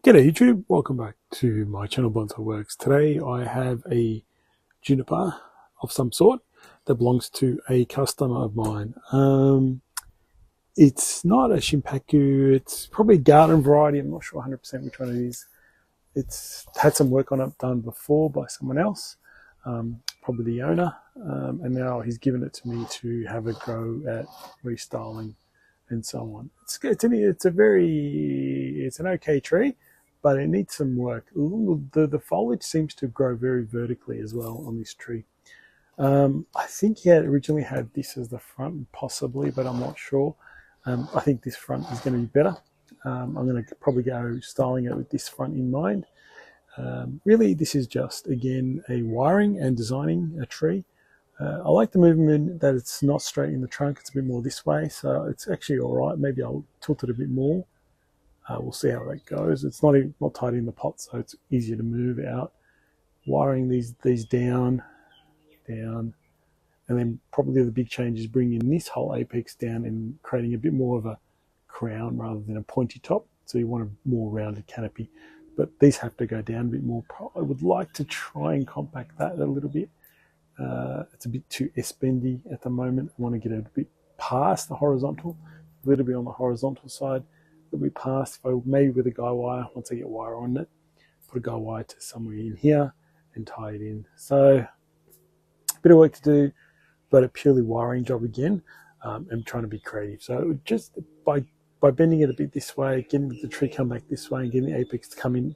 G'day YouTube, welcome back to my channel Bonsai Works. Today I have a Juniper of some sort that belongs to a customer of mine. It's not a Shimpaku, it's probably a garden variety, I'm not sure 100% which one it is. It's had some work on it done before by someone else, probably the owner, and now he's given it to me to have a go at restyling and so on. It's an okay tree, but it needs some work. The foliage seems to grow very vertically as well on this tree. I think he had originally had this as the front, possibly, but I'm not sure. I think this front is going to be better. I'm going to probably go styling it with this front in mind. Really, this is just, again, a wiring and designing a tree. I like the movement that it's not straight in the trunk, it's a bit more this way, so it's actually all right. Maybe I'll tilt it a bit more. We'll see how that goes. It's not tight in the pot, so it's easier to move out. Wiring these down, and then probably the big change is bringing this whole apex down and creating a bit more of a crown rather than a pointy top. So you want a more rounded canopy, but these have to go down a bit more. I would like to try and compact that a little bit. It's a bit too S-bendy at the moment. I want to get it a bit past the horizontal, a little bit on the horizontal side, a little bit past, maybe with a guy wire, once I get wire on it, put a guy wire to somewhere in here and tie it in. So a bit of work to do, but a purely wiring job again. I'm trying to be creative. So just by bending it a bit this way, getting the tree come back this way and getting the apex to come in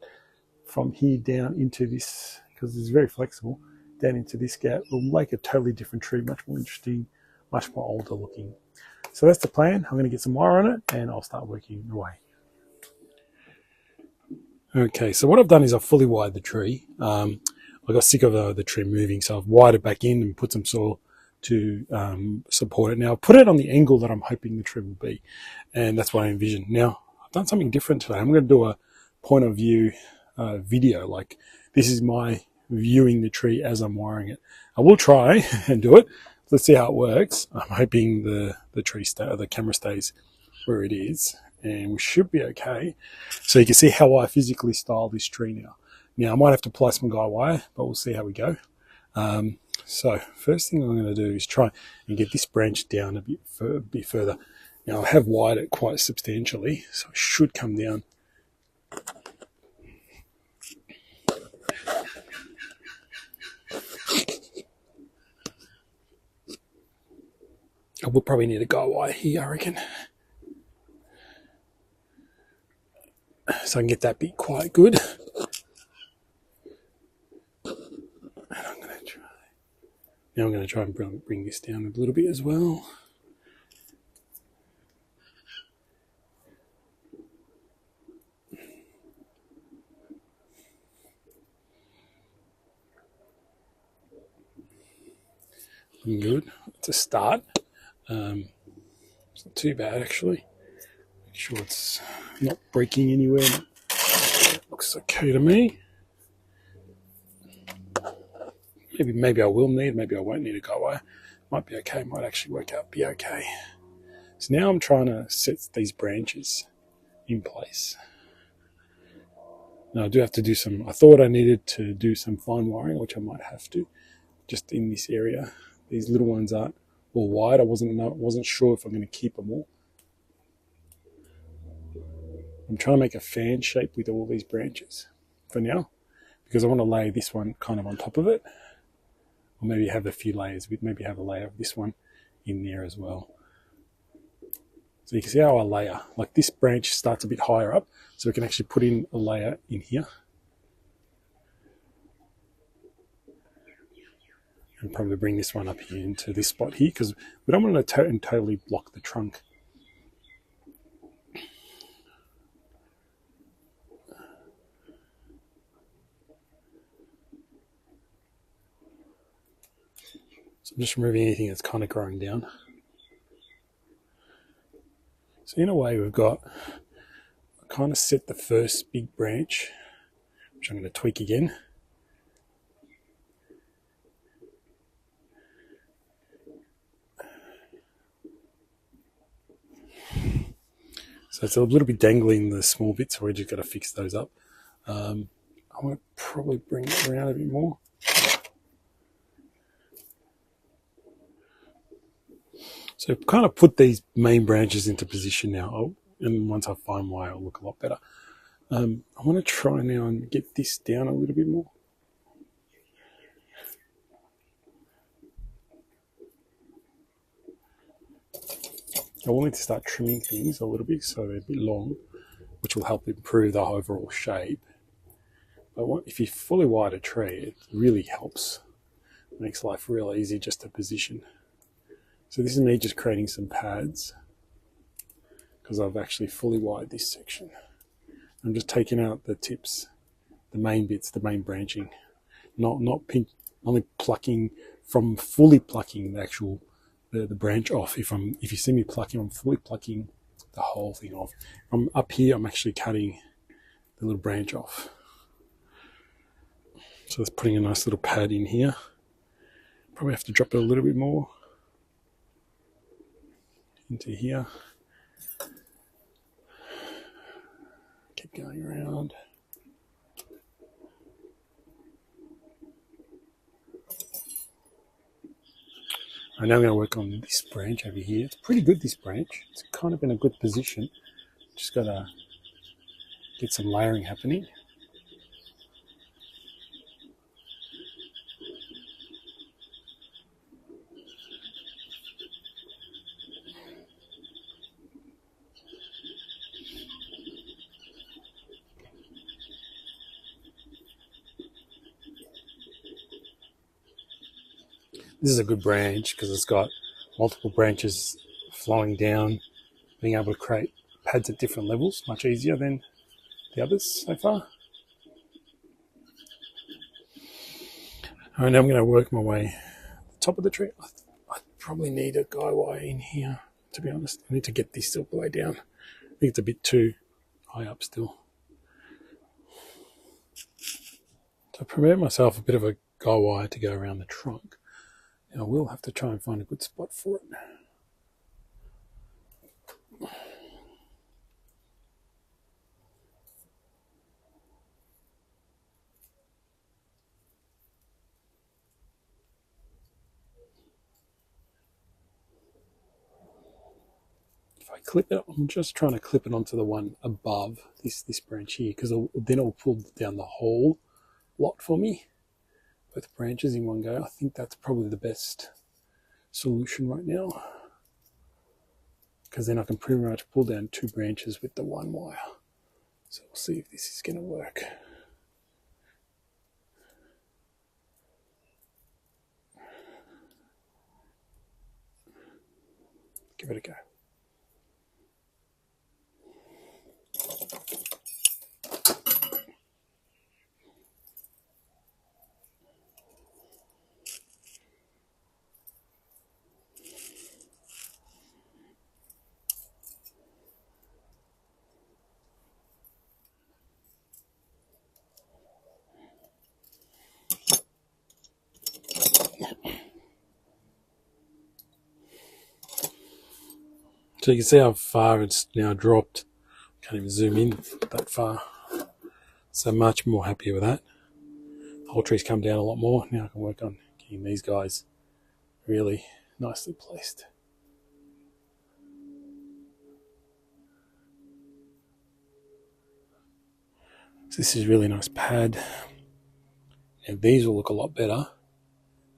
from here down into this, because it's very flexible, down into this gap, will make a totally different tree, much more interesting, much more older looking. So that's the plan. I'm going to get some wire on it and I'll start working away. Okay, so what I've done is I've fully wired the tree. I got sick of the tree moving, so I've wired it back in and put some soil to support it. Now, I've put it on the angle that I'm hoping the tree will be, and that's what I envision. Now, I've done something different today. I'm going to do a point of view video. Like, this is my viewing the tree as I'm wiring it. I will try and do it. Let's see how it works. I'm hoping the camera stays where it is, and we should be okay. So you can see how I physically style this tree now. Now I might have to apply some guy wire, but we'll see how we go. So first thing I'm going to do is try and get this branch down a bit further. Now I have wired it quite substantially, so it should come down. I will probably need a guy wire here, I reckon, so I can get that bit quite good. And I'm going to try and bring this down a little bit as well. Looking good. It's a start. It's not too bad, actually. Make sure it's not breaking anywhere. Looks okay to me. Maybe I will need, maybe I won't need a guy wire. Might be okay, might actually work out, be okay. So now I'm trying to set these branches in place. Now I do have to do some, I thought I needed to do some fine wiring, which I might have to, just in this area. These little ones aren't all wide. I wasn't sure if I'm going to keep them all. I'm trying to make a fan shape with all these branches for now, because I want to lay this one kind of on top of it, or maybe have a few layers, maybe have a layer of this one in there as well. So you can see how I layer, like this branch starts a bit higher up, so we can actually put in a layer in here. And probably bring this one up here into this spot here, because we don't want to totally block the trunk. So I'm just removing anything that's kind of growing down. So in a way we've got, I kind of set the first big branch, which I'm going to tweak again. So So it's a little bit dangling, the small bits, so we just got to fix those up. I want to probably bring it around a bit more. So kind of put these main branches into position now, and once I find why, it'll look a lot better. I want to try now and get this down a little bit more. I will need to start trimming things a little bit so they're a bit long, which will help improve the overall shape. But if you fully wire a tree, it really helps. It makes life real easy just to position. So this is me just creating some pads because I've actually fully wired this section. I'm just taking out the tips, the main bits, the main branching, not only plucking from fully plucking the actual the branch off. If you see me plucking, I'm fully plucking the whole thing off. From up here, I'm actually cutting the little branch off. So it's putting a nice little pad in here. Probably have to drop it a little bit more into here. Keep going around. And now I'm going to work on this branch over here. It's pretty good, this branch. It's kind of in a good position. Just got to get some layering happening. This is a good branch because it's got multiple branches flowing down, being able to create pads at different levels, much easier than the others so far. All right, now I'm going to work my way to the top of the tree. I probably need a guy wire in here, to be honest. I need to get this silk blade down. I think it's a bit too high up still. So I prepared myself a bit of a guy wire to go around the trunk. Now I will have to try and find a good spot for it. If I clip it, I'm just trying to clip it onto the one above this branch here, because then it'll pull down the whole lot for me. Both branches in one go. I think that's probably the best solution right now, because then I can pretty much pull down two branches with the one wire. So we'll see if this is going to work. Give it a go. So you can see how far it's now dropped. Can't even zoom in that far. So much more happy with that. The whole tree's come down a lot more. Now I can work on getting these guys really nicely placed. So this is a really nice pad. And these will look a lot better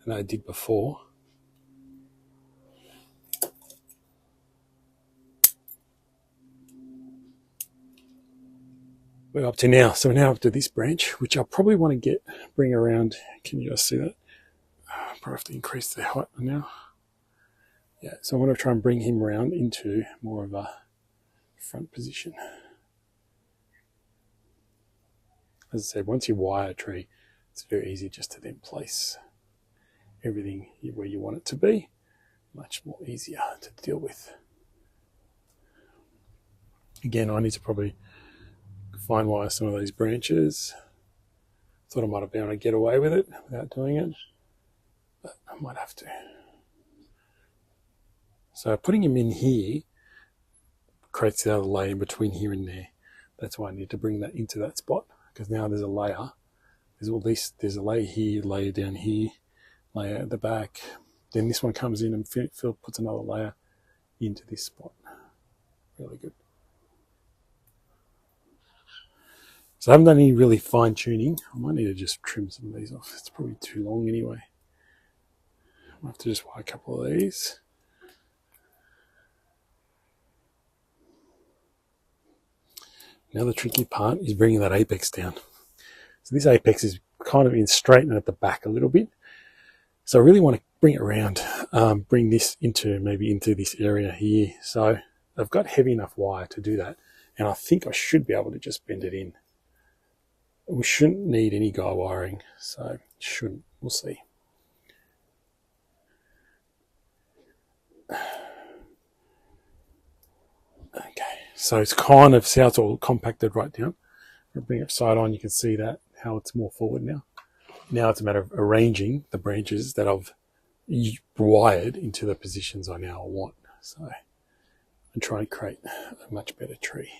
than I did before. We're up to now. So we're now up to this branch, which I'll probably want to bring around. Can you guys see that? Probably have to increase the height now. Yeah, so I want to try and bring him around into more of a front position. As I said, once you wire a tree, it's very easy just to then place everything where you want it to be. Much more easier to deal with. Again, I need to probably fine wire some of these branches. Thought I might have been able to get away with it without doing it, but I might have to. So putting him in here creates the other layer in between here and there. That's why I need to bring that into that spot, because now there's a layer. There's a layer here, layer down here, layer at the back. Then this one comes in and puts another layer into this spot. Really good. So I haven't done any really fine tuning. I might need to just trim some of these off. It's probably too long anyway. I'll have to just wire a couple of these. Now the tricky part is bringing that apex down. So this apex is kind of in straightened at the back a little bit. So I really want to bring it around, bring this into this area here. So I've got heavy enough wire to do that. And I think I should be able to just bend it in. We shouldn't need any guy wiring, so shouldn't. We'll see. Okay, so it's kind of, see how it's all compacted right down. I'll bring it side on, you can see that, how it's more forward now. Now it's a matter of arranging the branches that I've wired into the positions I now want. So and try and create a much better tree.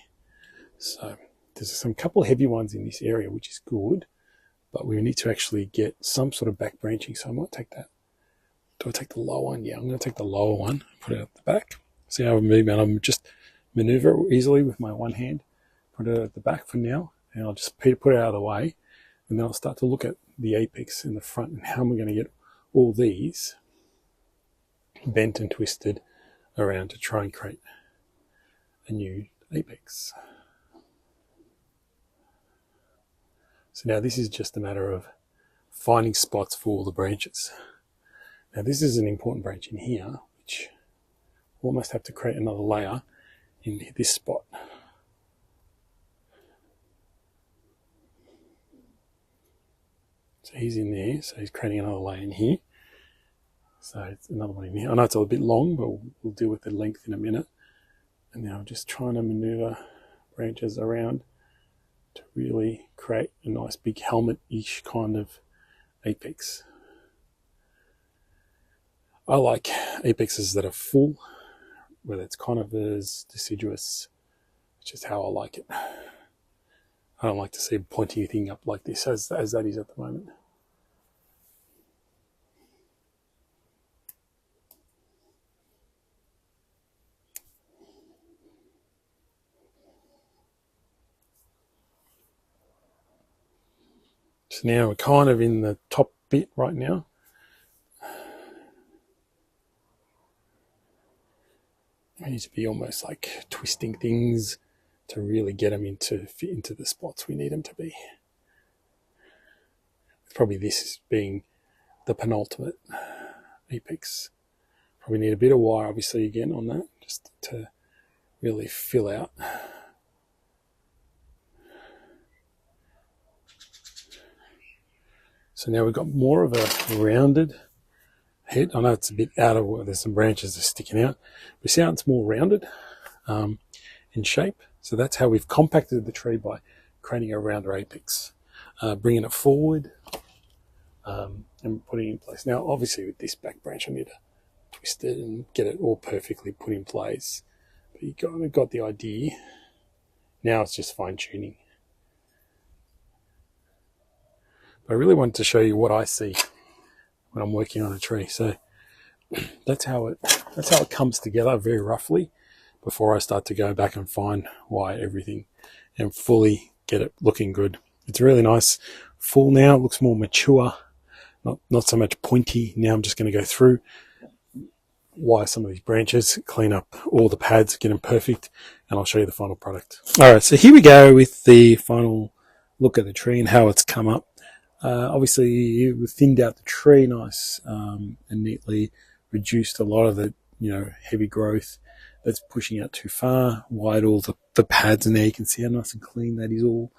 So there's some couple of heavy ones in this area, which is good, but we need to actually get some sort of back branching. So I might take that. Do I take the lower one? Yeah, I'm going to take the lower one, put it at the back. See how I move, and I'm just maneuver easily with my one hand. Put it at the back for now, and I'll just put it out of the way, and then I'll start to look at the apex in the front and how am I going to get all these bent and twisted around to try and create a new apex. So now this is just a matter of finding spots for all the branches. Now this is an important branch in here, which we'll almost have to create another layer in this spot. So he's in there, so he's creating another layer in here. So it's another one in here. I know it's a bit long, but we'll deal with the length in a minute. And now I'm just trying to maneuver branches around to really create a nice big helmet-ish kind of apex. I like apexes that are full, whether it's conifers, deciduous, which is how I like it. I don't like to see a pointy thing up like this as that is at the moment. So now we're kind of in the top bit right now. I need to be almost like twisting things to really get them to fit into the spots we need them to be. Probably this being the penultimate apex. Probably need a bit of wire obviously again on that, just to really fill out. So now we've got more of a rounded head. I know it's a bit out of where there's some branches that are sticking out. But see how it's more rounded in shape? So that's how we've compacted the tree, by creating a rounder apex, bringing it forward and putting it in place. Now obviously with this back branch I need to twist it and get it all perfectly put in place. But you got the idea. Now it's just fine tuning. But I really wanted to show you what I see when I'm working on a tree. So that's how it comes together very roughly before I start to go back and fine wire everything and fully get it looking good. It's really nice full now. It looks more mature, not so much pointy. Now I'm just going to go through, wire some of these branches, clean up all the pads, get them perfect, and I'll show you the final product. All right, so here we go with the final look at the tree and how it's come up. Obviously, we thinned out the tree nice and neatly, reduced a lot of the heavy growth that's pushing out too far, wired all the pads in there. You can see how nice and clean that is all.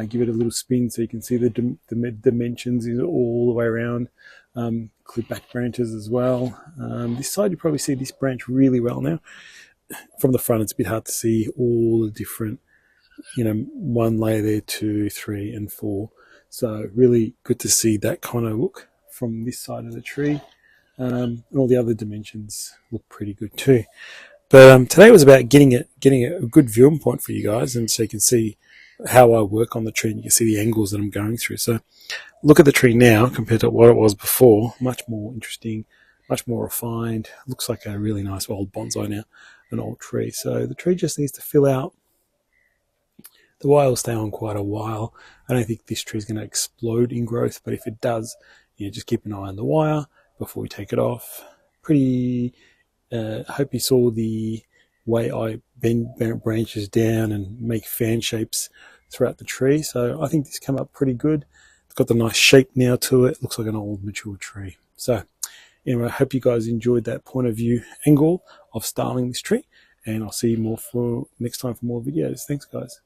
Give it a little spin so you can see the dimensions is all the way around. Clip back branches as well. This side you probably see this branch really well now. From the front it's a bit hard to see all the different, one layer there, 2, 3 and 4. So really good to see that kind of look from this side of the tree. And all the other dimensions look pretty good too. But today was about getting a good viewing point for you guys, and so you can see how I work on the tree, and you can see the angles that I'm going through. So look at the tree now compared to what it was before. Much more interesting, much more refined. Looks like a really nice old bonsai now, an old tree. So the tree just needs to fill out. The wire will stay on quite a while. I don't think this tree is going to explode in growth, but if it does, just keep an eye on the wire before we take it off. Pretty. I hope you saw the way I bend branches down and make fan shapes throughout the tree. So I think this came up pretty good. It's got the nice shape now to it. It looks like an old mature tree. So anyway, I hope you guys enjoyed that point of view angle of styling this tree, and I'll see you more for next time for more videos. Thanks, guys.